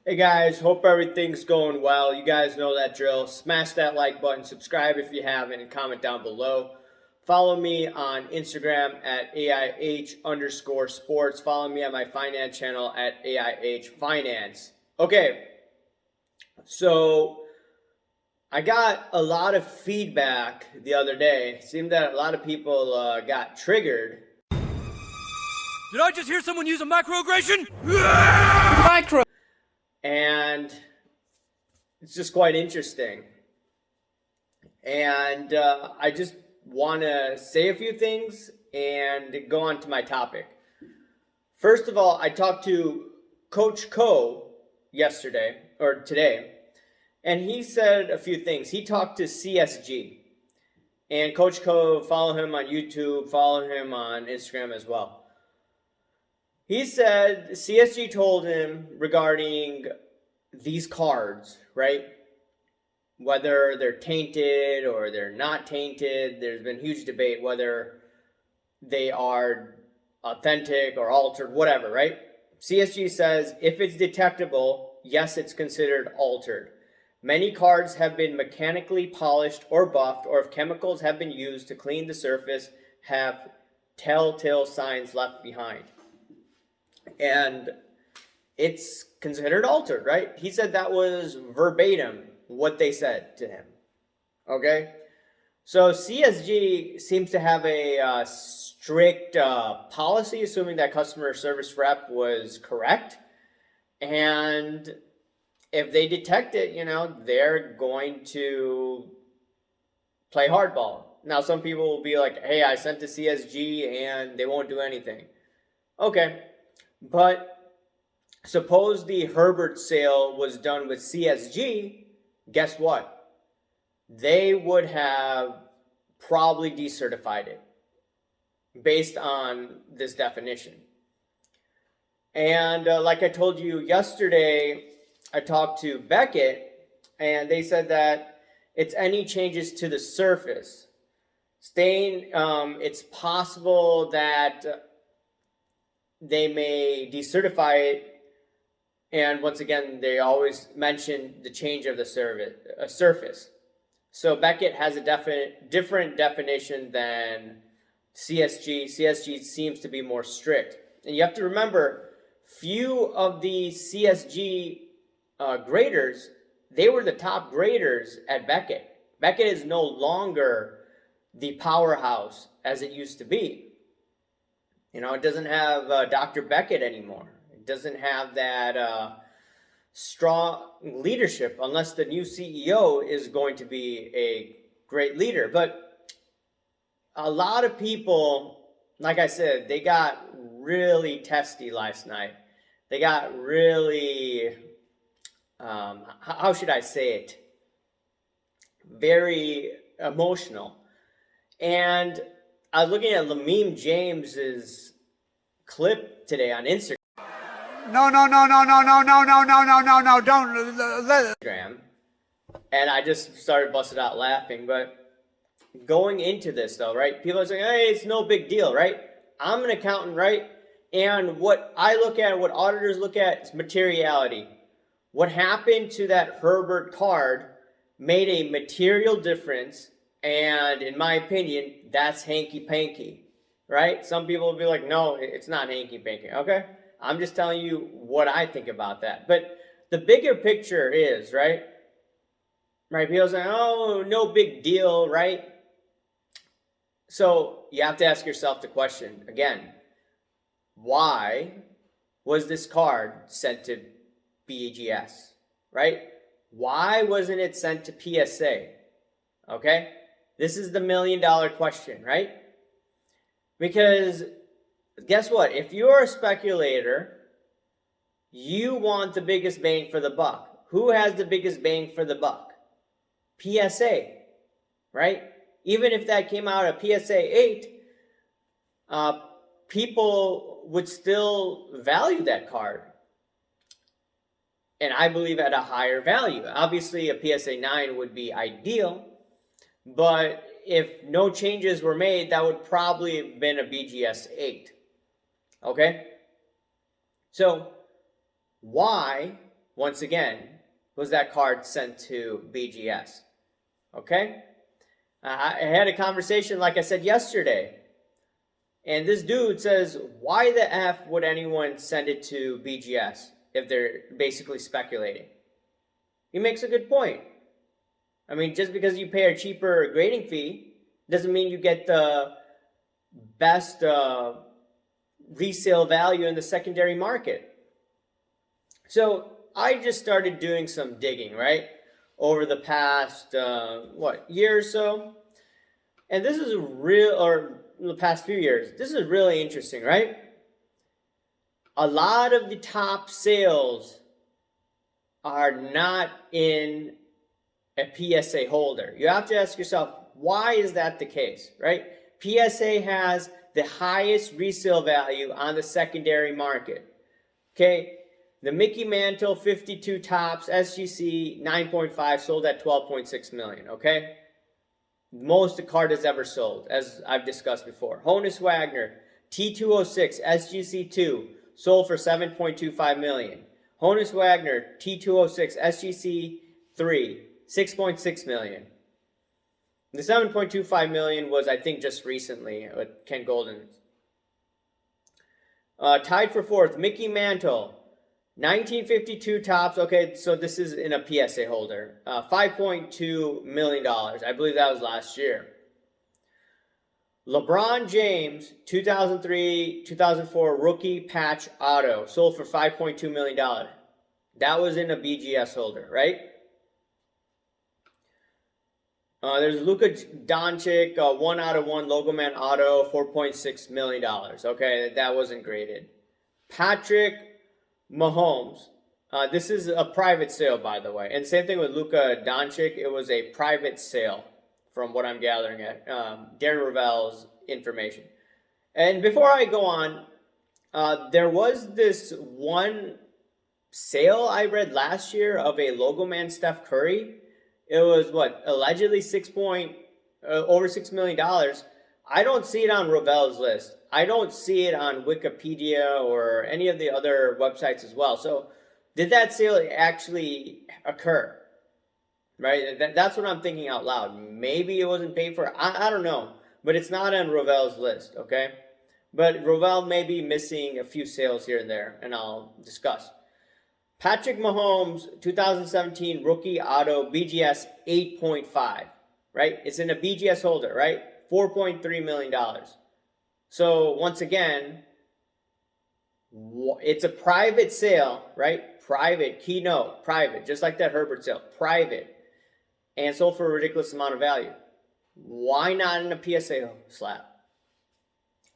Hey guys, hope everything's going well. You guys know that drill. Smash that like button, subscribe if you haven't, and comment down below. Follow me on Instagram at AIH_sports. Follow me on my finance channel at AIH Finance. Okay, so I got a lot of feedback the other day. It seemed that a lot of people got triggered. Did I just hear someone use a microaggression? And it's just quite interesting. And I just want to say a few things and go on to my topic. First of all, I talked to Coach Co yesterday or today, and he said a few things. He talked to CSG, and Coach Co, follow him on YouTube, follow him on Instagram as well. He said CSG told him regarding these cards, right? Whether they're tainted or they're not tainted. There's been huge debate whether they are authentic or altered, whatever, right? CSG says if it's detectable, yes, it's considered altered. Many cards have been mechanically polished or buffed, or if chemicals have been used to clean the surface, have telltale signs left behind. And it's considered altered, right? He said that was verbatim what they said to him. Okay? So CSG seems to have a strict policy, assuming that customer service rep was correct. And if they detect it, they're going to play hardball. Now, some people will be like, hey, I sent to CSG and they won't do anything. Okay. But suppose the Herbert sale was done with CSG, guess what? They would have probably decertified it based on this definition. And like I told you yesterday, I talked to Beckett, and they said that it's any changes to the surface. It's possible that they may decertify it, and once again, they always mention the change of the surface. So Beckett has a different definition than CSG. CSG seems to be more strict. And you have to remember, few of the CSG graders, they were the top graders at Beckett. Beckett is no longer the powerhouse as it used to be. It doesn't have Dr. Beckett anymore. It doesn't have that strong leadership unless the new CEO is going to be a great leader. But a lot of people, like I said, they got really testy last night. They got really, how should I say it? Very emotional. And I was looking at Lameem James's clip today on Instagram. No, don't. And I just started busting out laughing. But going into this, though, right? People are saying, hey, it's no big deal, right? I'm an accountant, right? And what I look at, what auditors look at, is materiality. What happened to that Herbert card made a material difference. And in my opinion, that's hanky-panky, right? Some people will be like, no, it's not hanky-panky, okay? I'm just telling you what I think about that. But the bigger picture is, right? People say, oh, no big deal, right? So you have to ask yourself the question, again, why was this card sent to BGS, right? Why wasn't it sent to PSA, okay? This is the $1 million question, right? Because guess what? If you're a speculator, you want the biggest bang for the buck. Who has the biggest bang for the buck? PSA, right? Even if that came out of PSA 8, people would still value that card. And I believe at a higher value. Obviously, a PSA 9 would be ideal. But if no changes were made, that would probably have been a BGS 8. Okay? So, why once again, was that card sent to BGS? Okay? I had a conversation, like I said yesterday, and this dude says, why the F would anyone send it to BGS if they're basically speculating? He makes a good point. I mean, just because you pay a cheaper grading fee doesn't mean you get the best resale value in the secondary market. So I just started doing some digging, right? Over the past, year or so. And this is in the past few years, this is really interesting, right? A lot of the top sales are not in a PSA holder. You have to ask yourself, why is that the case, right? PSA has the highest resale value on the secondary market. Okay, the Mickey Mantle 52 tops SGC 9.5 sold at 12.6 million. Okay, most the card has ever sold, as I've discussed before. Honus Wagner T206 SGC 2 sold for 7.25 million. Honus Wagner T206 SGC 3 6.6 million. The 7.25 million was, I think, just recently with Ken Golden. Tied for fourth, Mickey Mantle, 1952 tops. Okay, so this is in a PSA holder. $5.2 million. I believe that was last year. LeBron James, 2003-2004 rookie patch auto, sold for $5.2 million. That was in a BGS holder, right? There's Luka Doncic, 1/1 Logo Man auto, $4.6 million. Okay, that wasn't graded. Patrick Mahomes. This is a private sale, by the way. And same thing with Luka Doncic. It was a private sale, from what I'm gathering at Darren Ravel's information. And before I go on, there was this one sale I read last year of a Logo Man Steph Curry. It was allegedly over $6 million. I don't see it on Ravel's list. I don't see it on Wikipedia or any of the other websites as well. So did that sale actually occur? Right? That's what I'm thinking out loud. Maybe it wasn't paid for. I don't know. But it's not on Ravel's list, okay? But Ravel may be missing a few sales here and there, and I'll discuss. Patrick Mahomes, 2017 rookie auto, BGS 8.5, right? It's in a BGS holder, right? $4.3 million. So once again, it's a private sale, right? Private, keynote, private, just like that Herbert sale, private, and sold for a ridiculous amount of value. Why not in a PSA slab?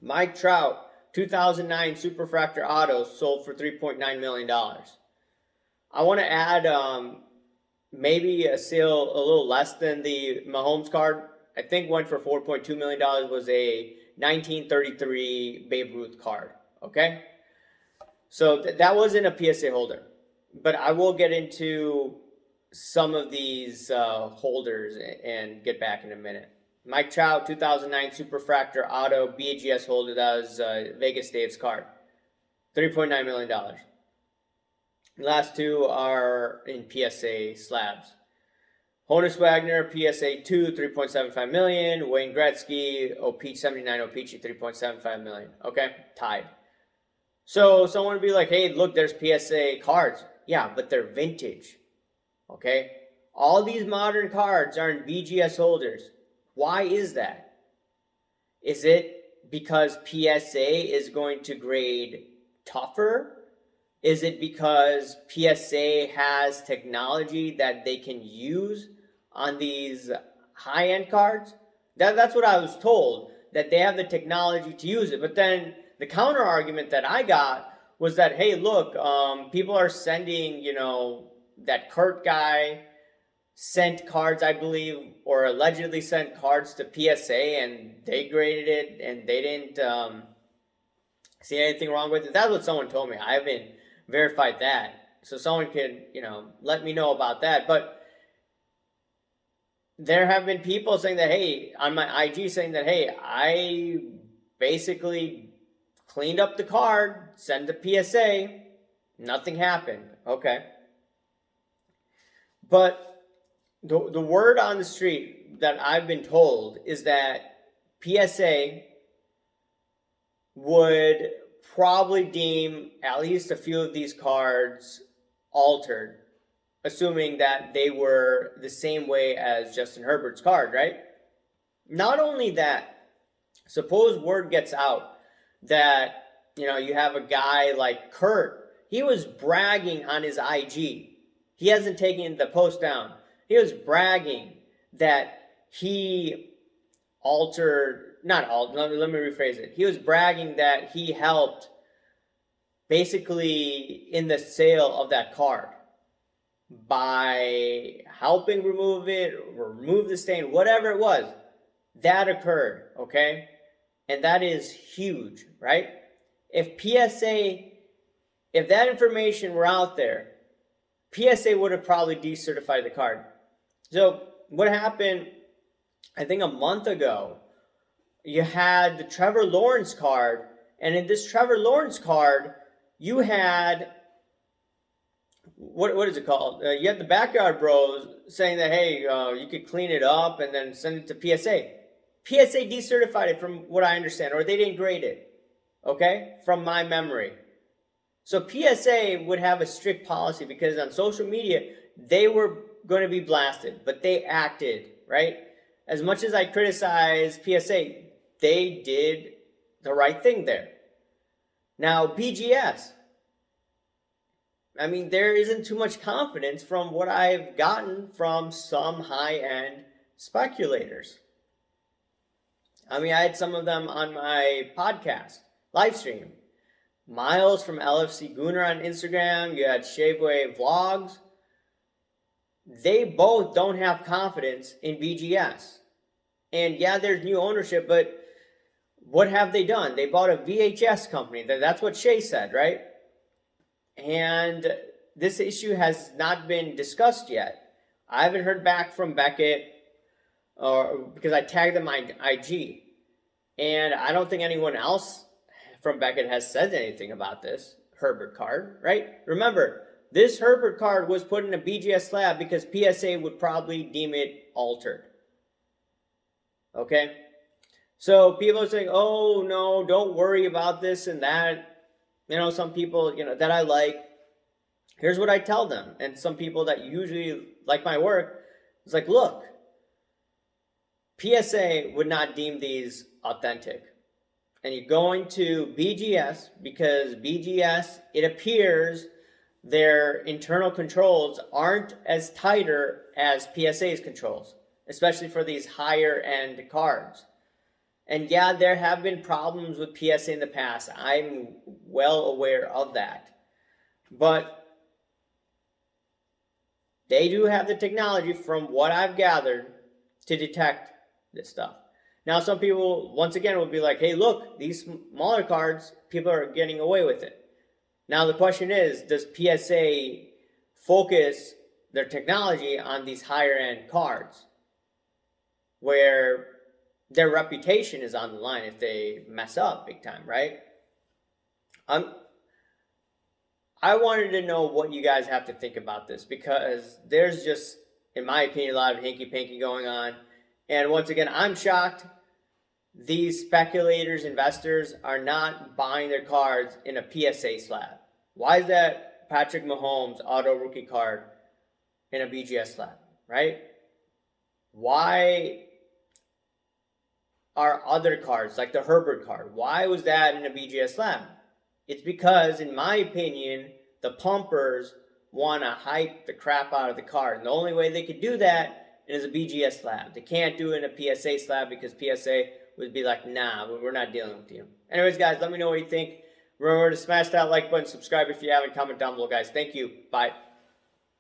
Mike Trout, 2009 Superfractor auto, sold for $3.9 million. I want to add maybe a sale a little less than the Mahomes card. I think went for $4.2 million, was a 1933 Babe Ruth card. Okay? So that was in a PSA holder. But I will get into some of these holders and get back in a minute. Mike Trout, 2009 Superfractor Auto BGS holder. That was Vegas Dave's card. $3.9 million. Last two are in PSA slabs. Honus Wagner, PSA 2, $3.75 million. Wayne Gretzky, O-Peach 79, O-Peachy, $3.75 million. Okay, tied. So someone would be like, hey, look, there's PSA cards. Yeah, but they're vintage. Okay? All these modern cards are in BGS holders. Why is that? Is it because PSA is going to grade tougher? Is it because PSA has technology that they can use on these high-end cards? That's what I was told, that they have the technology to use it. But then the counter argument that I got was that, hey, look, people are sending, that Kurt guy sent cards, I believe, or allegedly sent cards to PSA, and they graded it, and they didn't see anything wrong with it. That's what someone told me. I haven't verified that. So someone can, let me know about that. But there have been people saying that, hey, on my IG saying that, hey, I basically cleaned up the card, sent the PSA, nothing happened. Okay. But the word on the street that I've been told is that PSA would probably deem at least a few of these cards altered, assuming that they were the same way as Justin Herbert's card, right? Not only that, suppose word gets out that, you have a guy like Kurt. He was bragging on his IG. He hasn't taken the post down. He was bragging that he let me rephrase it. He was bragging that he helped basically in the sale of that card by helping remove it, or remove the stain, whatever it was. That occurred, okay? And that is huge, right? If that information were out there, PSA would have probably decertified the card. So what happened, I think a month ago, you had the Trevor Lawrence card, and in this Trevor Lawrence card, you had, what is it called? You had the Backyard Bros saying that, hey, you could clean it up and then send it to PSA. PSA decertified it from what I understand, or they didn't grade it, okay, from my memory. So PSA would have a strict policy because on social media, they were going to be blasted, but they acted, right? As much as I criticize PSA, they did the right thing there. Now, BGS, I mean, there isn't too much confidence from what I've gotten from some high-end speculators. I mean, I had some of them on my podcast, live stream. Miles from LFC Gooner on Instagram. You had Shaveway Vlogs. They both don't have confidence in BGS. And yeah, there's new ownership, but what have they done? They bought a VHS company. That's what Shay said, right? And this issue has not been discussed yet. I haven't heard back from Beckett because I tagged them on IG. And I don't think anyone else from Beckett has said anything about this Herbert card, right? Remember, this Herbert card was put in a BGS slab because PSA would probably deem it altered. Okay? So people are saying, oh, no, don't worry about this and that. Some people, that I like. Here's what I tell them. And some people that usually like my work, it's like, look, PSA would not deem these authentic. And you're going to BGS because BGS, it appears their internal controls aren't as tighter as PSA's controls, especially for these higher end cards. And yeah, there have been problems with PSA in the past. I'm well aware of that. But they do have the technology, from what I've gathered, to detect this stuff. Now, some people, once again, will be like, hey, look, these smaller cards, people are getting away with it. Now, the question is, does PSA focus their technology on these higher-end cards where their reputation is on the line if they mess up big time, right? I wanted to know what you guys have to think about this, because there's just, in my opinion, a lot of hanky-panky going on. And once again, I'm shocked these speculators, investors, are not buying their cards in a PSA slab. Why is that Patrick Mahomes auto rookie card in a BGS slab, right? Why are other cards, like the Herbert card, why was that in a BGS slab? It's because, in my opinion, the pumpers want to hype the crap out of the card. And the only way they could do that is a BGS slab. They can't do it in a PSA slab because PSA would be like, nah, we're not dealing with you. Anyways, guys, let me know what you think. Remember to smash that like button, subscribe if you haven't, comment down below, guys. Thank you. Bye.